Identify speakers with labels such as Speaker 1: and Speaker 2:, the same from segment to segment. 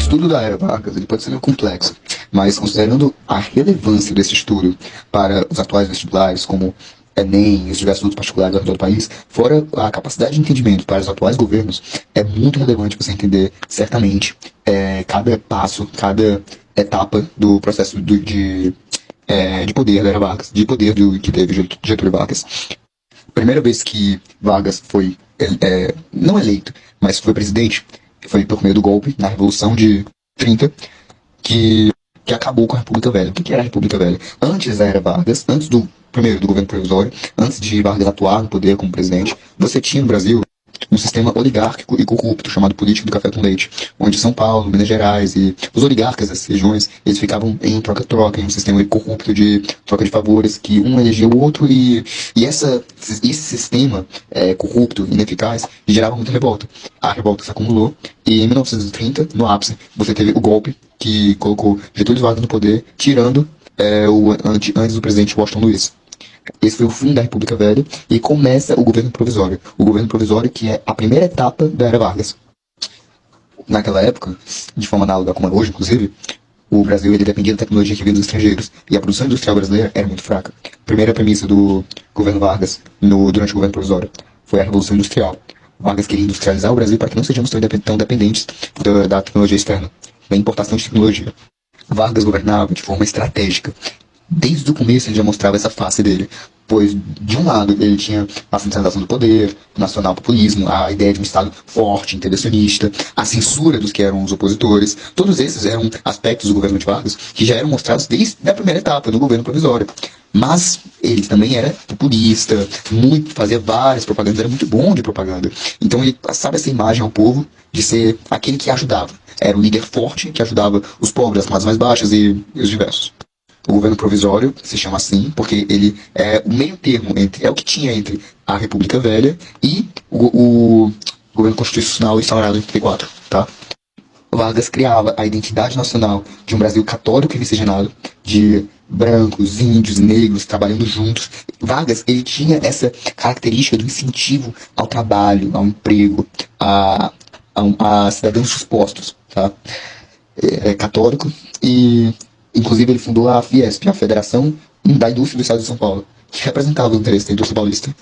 Speaker 1: estudo da era Vargas ele pode ser meio complexo, mas considerando a relevância desse estudo para os atuais vestibulares, como Enem e os diversos outros particulares ao redor do país, fora a capacidade de entendimento para os atuais governos, é muito relevante você entender certamente cada passo, cada etapa do processo de poder da era Vargas, de poder que teve Getúlio Vargas. A primeira vez que Vargas foi, não eleito, mas foi presidente, foi por meio do golpe na Revolução de 30, que acabou com a República Velha. O que era a República Velha? Antes da era Vargas, antes do governo provisório, antes de Vargas atuar no poder como presidente, você tinha no Brasil um sistema oligárquico e corrupto, chamado política do café com leite, onde São Paulo, Minas Gerais e os oligarcas das regiões, eles ficavam em troca-troca, em um sistema corrupto de troca de favores, que um elegia o outro, e esse sistema corrupto, ineficaz, gerava muita revolta. A revolta se acumulou, e em 1930, no ápice, você teve o golpe que colocou Getúlio Vargas no poder, tirando antes do presidente Washington Luiz. Esse foi o fim da República Velha e começa o governo provisório. O governo provisório que é a primeira etapa da era Vargas. Naquela época, de forma análoga como é hoje, inclusive, o Brasil ele dependia da tecnologia que vinha dos estrangeiros e a produção industrial brasileira era muito fraca. A primeira premissa do governo Vargas durante o governo provisório foi a Revolução Industrial. Vargas queria industrializar o Brasil para que não sejamos tão dependentes da tecnologia externa, da importação de tecnologia. Vargas governava de forma estratégica. Desde o começo ele já mostrava essa face dele, pois de um lado ele tinha a centralização do poder, o nacional-populismo, a ideia de um Estado forte, intervencionista, a censura dos que eram os opositores. Todos esses eram aspectos do governo de Vargas que já eram mostrados desde a primeira etapa do governo provisório. Mas ele também era populista, fazia várias propagandas, era muito bom de propaganda. Então ele passava essa imagem ao povo de ser aquele que ajudava. Era um líder forte que ajudava os pobres, as classes mais baixas e os diversos. O governo provisório se chama assim porque ele é o meio termo é o que tinha entre a República Velha e o governo constitucional instaurado em 34, tá? Vargas criava a identidade nacional de um Brasil católico e miscigenado, de brancos, índios, negros trabalhando juntos. Vargas ele tinha essa característica do incentivo ao trabalho, ao emprego, a cidadãos dispostos, tá? É católico e inclusive ele fundou a Fiesp, a Federação da Indústria do Estado de São Paulo, que representava o interesse da indústria paulista.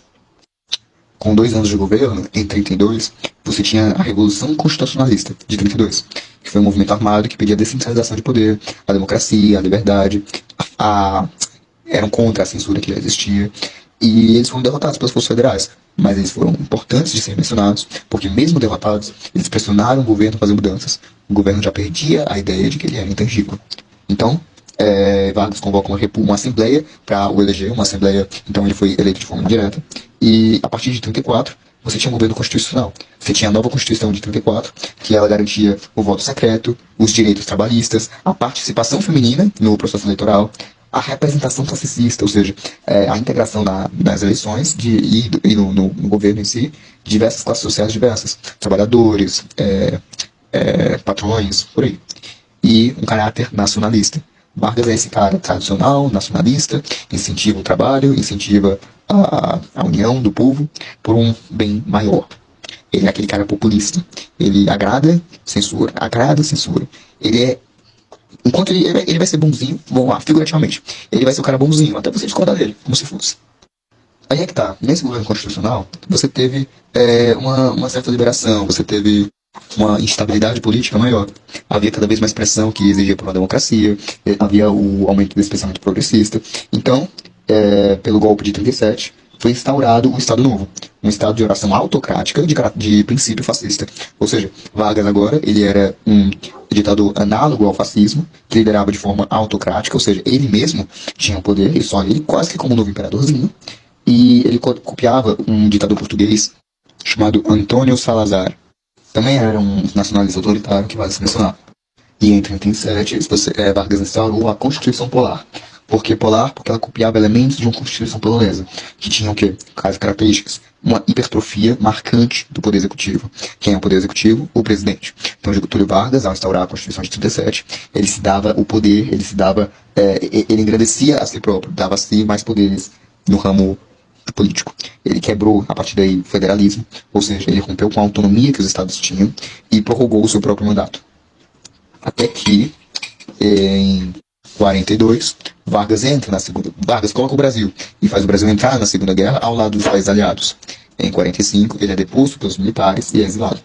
Speaker 1: Com 2 anos de governo, em 32, você tinha a Revolução Constitucionalista, de 32, que foi um movimento armado que pedia a descentralização de poder, a democracia, a liberdade, eram contra a censura que já existia, e eles foram derrotados pelas forças federais. Mas eles foram importantes de ser mencionados, porque mesmo derrotados, eles pressionaram o governo a fazer mudanças. O governo já perdia a ideia de que ele era intangível. Então, Vargas convoca uma assembleia para o eleger, uma assembleia, então ele foi eleito de forma indireta, e a partir de 34, você tinha um governo constitucional. Você tinha a nova Constituição de 34, que ela garantia o voto secreto, os direitos trabalhistas, a participação feminina no processo eleitoral, a representação classicista, ou seja, a integração nas eleições e no governo em si, de diversas classes sociais diversas, trabalhadores, patrões, por aí. E um caráter nacionalista. Vargas é esse cara tradicional, nacionalista, incentiva o trabalho, incentiva a união do povo por um bem maior. Ele é aquele cara populista. Ele agrada, censura, agrada, censura. Enquanto ele vai ser bonzinho, vamos lá, figurativamente. Ele vai ser o cara bonzinho, até você discordar dele, como se fosse. Aí é que tá, nesse governo constitucional, você teve uma certa liberação, você teve uma instabilidade política maior. Havia cada vez mais pressão que exigia por uma democracia, havia o aumento desse pensamento progressista. Então, pelo golpe de 37, foi instaurado o Estado Novo, um Estado de oração autocrática de princípio fascista. Ou seja, Vargas agora ele era um ditador análogo ao fascismo, que liderava de forma autocrática, ou seja, ele mesmo tinha o poder, ele quase que como um novo imperadorzinho, e ele copiava um ditador português chamado Antônio Salazar. Também era um nacionalista autoritário que vale se mencionar. E em 37, Vargas instaurou a Constituição Polar. Por que polar? Porque ela copiava elementos de uma Constituição polonesa, que tinham o quê? As características. Uma hipertrofia marcante do Poder Executivo. Quem é o Poder Executivo? O presidente. Então, Getúlio Vargas, ao instaurar a Constituição de 37, ele se dava o poder, ele engrandecia a si próprio, dava a si mais poderes no ramo político. Ele quebrou, a partir daí, o federalismo, ou seja, ele rompeu com a autonomia que os estados tinham e prorrogou o seu próprio mandato. Até que, em 42, Vargas entra na segunda. Vargas coloca o Brasil e faz o Brasil entrar na Segunda Guerra ao lado dos países aliados. Em 45, ele é deposto pelos militares e é exilado.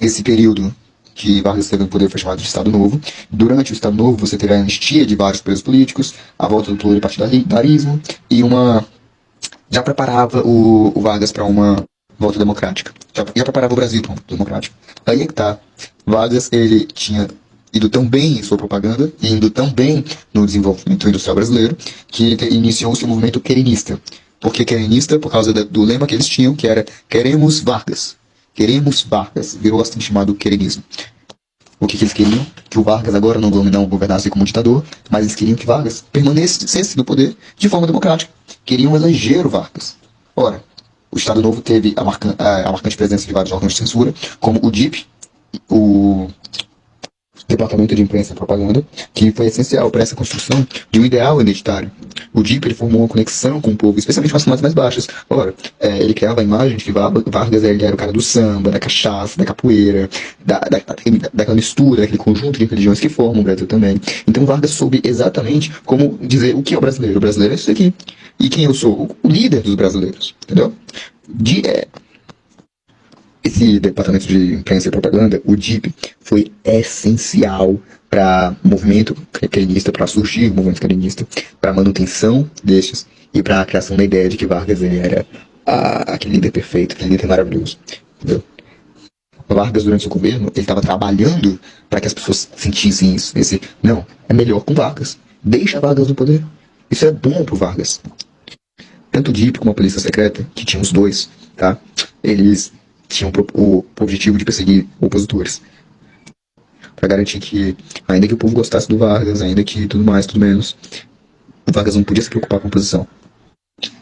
Speaker 1: Esse período que Vargas teve no poder foi chamado de Estado Novo. Durante o Estado Novo, você teve a anistia de vários presos políticos, a volta do pluripartidarismo e já preparava o Vargas para uma volta democrática. Já preparava o Brasil para uma volta democrática. Aí é que tá. Vargas, ele tinha ido tão bem em sua propaganda e indo tão bem no desenvolvimento industrial brasileiro que ele iniciou-se o movimento querenista. Por que querenista? Por causa do lema que eles tinham, que era Queremos Vargas. Queremos Vargas. Virou assim chamado querenismo. O que eles queriam? Que o Vargas agora não governasse como ditador, mas eles queriam que Vargas permanecesse no poder de forma democrática. Queriam eleger o Vargas. Ora, o Estado Novo teve a marcante presença de vários órgãos de censura, como o DIP, o Departamento de Imprensa e Propaganda, que foi essencial para essa construção de um ideal identitário. O DIP ele formou uma conexão com o povo, especialmente com as camadas mais baixas. Ora, ele criava a imagem de que Vargas ele era o cara do samba, da cachaça, da capoeira, daquela mistura, daquele conjunto de religiões que formam o Brasil também. Então Vargas soube exatamente como dizer o que é o brasileiro. O brasileiro é isso aqui. E quem eu sou? O líder dos brasileiros. Entendeu? Esse departamento de imprensa e propaganda, o DIP, foi essencial para o movimento querenista, para surgir o movimento querenista, para a manutenção destes e para a criação da ideia de que Vargas ele era aquele líder perfeito, aquele líder maravilhoso. Entendeu? Vargas, durante o governo, ele estava trabalhando para que as pessoas sentissem isso. Não, é melhor com Vargas. Deixa Vargas no poder. Isso é bom pro Vargas. Tanto o DIP como a Polícia Secreta, que tinha os dois, tá? Eles tinham o objetivo de perseguir opositores. Para garantir que, ainda que o povo gostasse do Vargas, ainda que tudo mais, tudo menos, o Vargas não podia se preocupar com a oposição.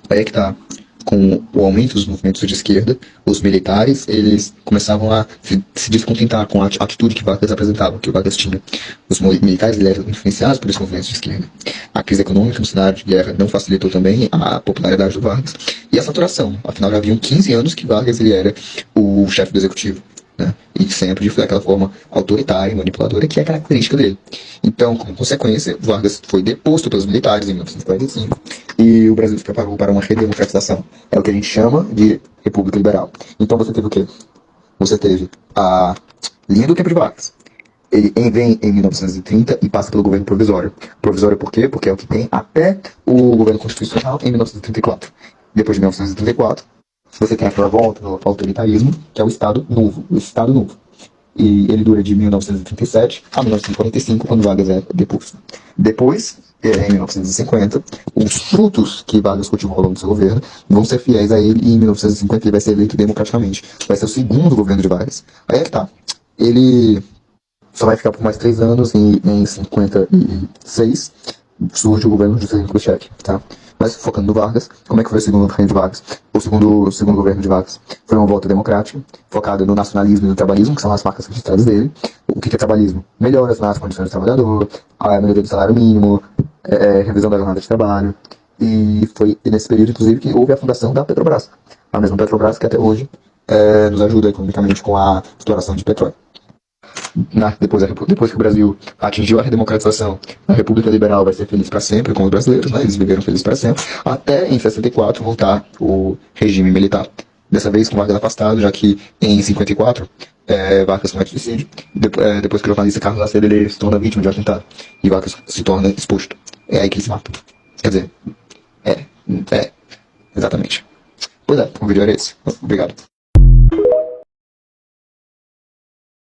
Speaker 1: Aí é que tá. Com o aumento dos movimentos de esquerda, os militares, eles começavam a se descontentar com a atitude que Vargas apresentava, que o Vargas tinha. Os militares eram influenciados por esses movimentos de esquerda. A crise econômica no cenário de guerra não facilitou também a popularidade do Vargas. E a saturação. Afinal, já haviam 15 anos que Vargas ele era o chefe do executivo. Né? E sempre daquela forma autoritária e manipuladora que é a característica dele. Então, como consequência, Vargas foi deposto pelos militares em 1945 e o Brasil se preparou para uma redemocratização. É o que a gente chama de República Liberal. Então você teve o quê? Você teve a linha do tempo de Vargas. Ele vem em 1930 e passa pelo governo provisório. Provisório por quê? Porque é o que tem até o governo constitucional em 1934. Depois de 1934, você tem a volta do autoritarismo, que é o Estado Novo. O Estado Novo. E ele dura de 1937 a 1945, quando Vargas é deposto. Depois, em 1950, os frutos que Vargas cultivou ao longo do seu governo vão ser fiéis a ele, e em 1950 ele vai ser eleito democraticamente. Vai ser o segundo governo de Vargas. Aí é que tá. Ele só vai ficar por mais 3 anos, e em 56 surge o governo de Juscelino Kubitschek, tá? Mas focando no Vargas, como é que foi o segundo governo de Vargas? O segundo governo de Vargas foi uma volta democrática, focada no nacionalismo e no trabalhismo, que são as marcas registradas dele. O que é trabalhismo? Melhoras nas condições do trabalhador, a melhoria do salário mínimo, revisão da jornada de trabalho. E foi nesse período, inclusive, que houve a fundação da Petrobras. A mesma Petrobras que até hoje nos ajuda economicamente com a exploração de petróleo. Depois que o Brasil atingiu a redemocratização, a República Liberal vai ser feliz para sempre com os brasileiros, né? Eles viveram felizes para sempre, até em 64 voltar o regime militar. Dessa vez com Vargas afastado, já que em 54 Vargas comete suicídio. Depois que o jornalista Carlos Lacerda ele se torna vítima de atentado e Vargas se torna exposto. É aí que ele se mata. Quer dizer, exatamente. Pois é, o vídeo era esse. Obrigado.